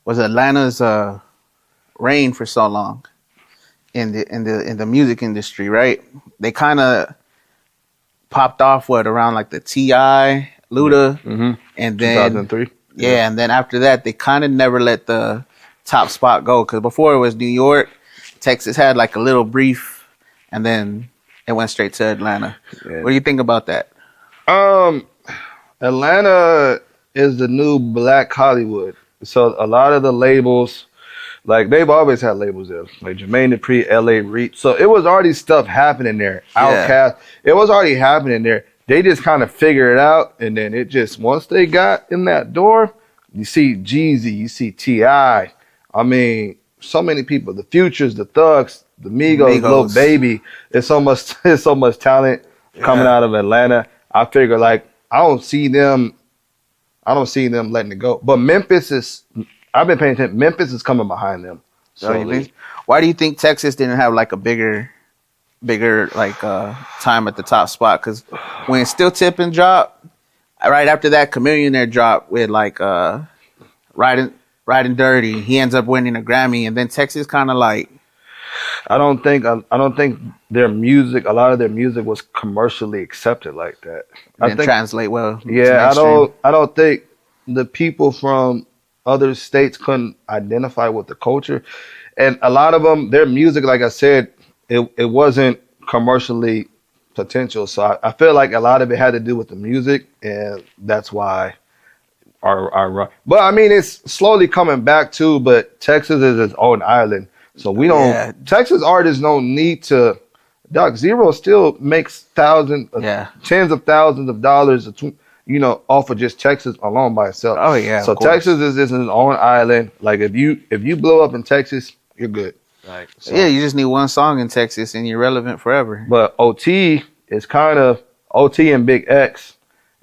was Atlanta's reign for so long in the music industry, right? They kind of popped off around like the T.I., Luda, and then 2003. Yeah, and then after that, they kind of never let the top spot go because before it was New York, Texas had like a little brief, and then it went straight to Atlanta. Yeah. What do you think about that? Atlanta is the new Black Hollywood. So a lot of the labels, like they've always had labels there, like Jermaine Dupri, L.A. Reid. So it was already stuff happening there. Outkast, it was already happening there. They just kind of figured it out, and then it just, once they got in that door, you see Jeezy, you see T.I. I mean, so many people, the Futures, the Thugs, the Migos, Lil Baby. There's so much talent coming out of Atlanta. I figure like I don't see them letting it go. But Memphis is, I've been paying attention. Memphis is coming behind them. So why do you think Texas didn't have like a bigger like time at the top spot? Because when Still Tippin' dropped, right after that, Chamillionaire dropped with like Riding Dirty. He ends up winning a Grammy, and then Texas kind of like. I don't think their music. A lot of their music was commercially accepted like that. I think translate well. Yeah, I don't think the people from other states couldn't identify with the culture, and a lot of them, their music, like I said, it wasn't commercially potential. So I feel like a lot of it had to do with the music, and that's why our but I mean, it's slowly coming back too. But Texas is its own island. So we don't. Yeah. Texas artists don't need to. Doc Zero still makes tens of thousands of dollars, off of just Texas alone by itself. Oh yeah. So Texas is its own island. Like if you blow up in Texas, you're good. Right. So. Yeah, you just need one song in Texas and you're relevant forever. But OT is kind of OT and Big X,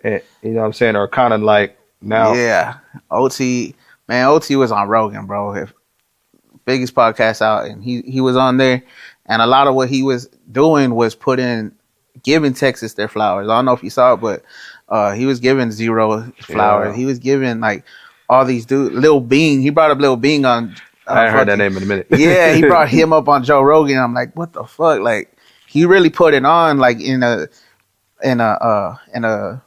and you know what I'm saying, are kind of like now. Yeah, OT was on Rogan, bro. Biggest podcast out, and he was on there, and a lot of what he was doing was giving Texas their flowers. I don't know if you saw it, but he was giving Zero flowers. Yeah. He was giving like all these dudes. Lil Bean, he brought up Lil Bean on. I haven't heard that name in a minute. Yeah, he brought him up on Joe Rogan. I'm like, what the fuck? Like, he really put it on like in a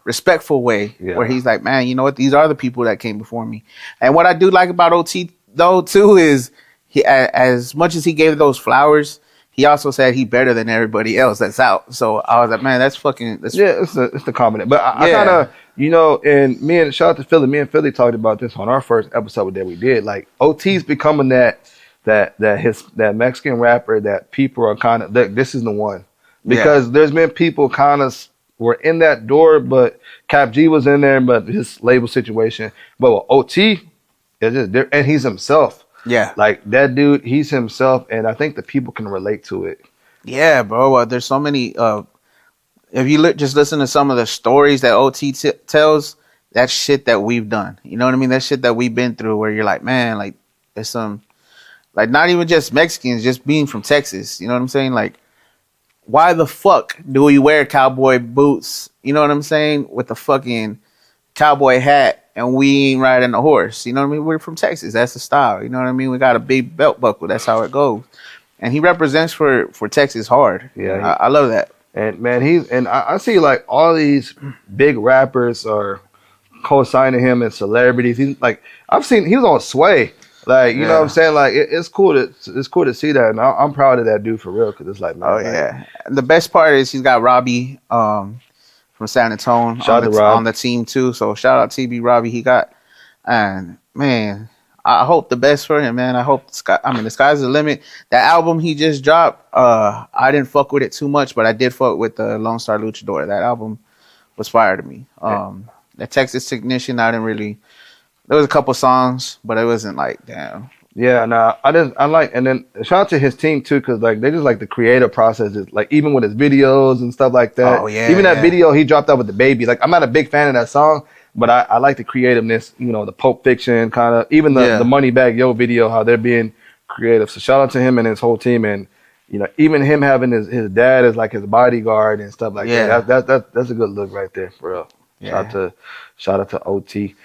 respectful way, where he's like, man, you know what? These are the people that came before me. And what I do like about OT though too is. He, as much as he gave those flowers, he also said he better than everybody else that's out. So I was like, man, it's the comment. But I kind of, and shout out to Philly. Me and Philly talked about this on our first episode that we did. Like OT's becoming that Mexican rapper that people are kind of, this is the one, because there's been people kind of were in that door, but Cap G was in there, but his label situation. But with OT, it's just different, and he's himself. Yeah. Like that dude, he's himself, and I think the people can relate to it. Yeah, bro. There's so many. If you just listen to some of the stories that OT tells, that's shit that we've done. You know what I mean? That shit that we've been through where you're like, man, like there's some, like not even just Mexicans, just being from Texas. You know what I'm saying? Like, why the fuck do we wear cowboy boots? You know what I'm saying? With the fucking cowboy hat. And we ain't riding a horse. You know what I mean? We're from Texas. That's the style. You know what I mean? We got a big belt buckle. That's how it goes. And he represents for Texas hard. Yeah. I love that. And man, I see like all these big rappers are co-signing him as celebrities. He's like, I've seen, he was on Sway. Like, you know what I'm saying? Like, it's cool to see that. And I'm proud of that dude for real. Cause it's like, man. Oh yeah. And the best part is he's got Robbie, from San Antonio on the team too. So shout out TB Robbie. He got, and man, I hope the best for him, man. I hope the sky's the limit. That album he just dropped, I didn't fuck with it too much, but I did fuck with the Lone Star Luchador. That album was fire to me. The Texas Technician, I didn't really. There was a couple songs, but it wasn't like damn. Yeah, I like, and then shout out to his team too, because like they just like the creative process, is like even with his videos and stuff like that. Oh yeah, even that video he dropped out with the baby. Like I'm not a big fan of that song, but I like the creativeness. You know, the Pulp Fiction kind of, even the Money Bag Yo video, how they're being creative. So shout out to him and his whole team, and even him having his dad as like his bodyguard and stuff like that. That's a good look right there for real. Shout out to OT.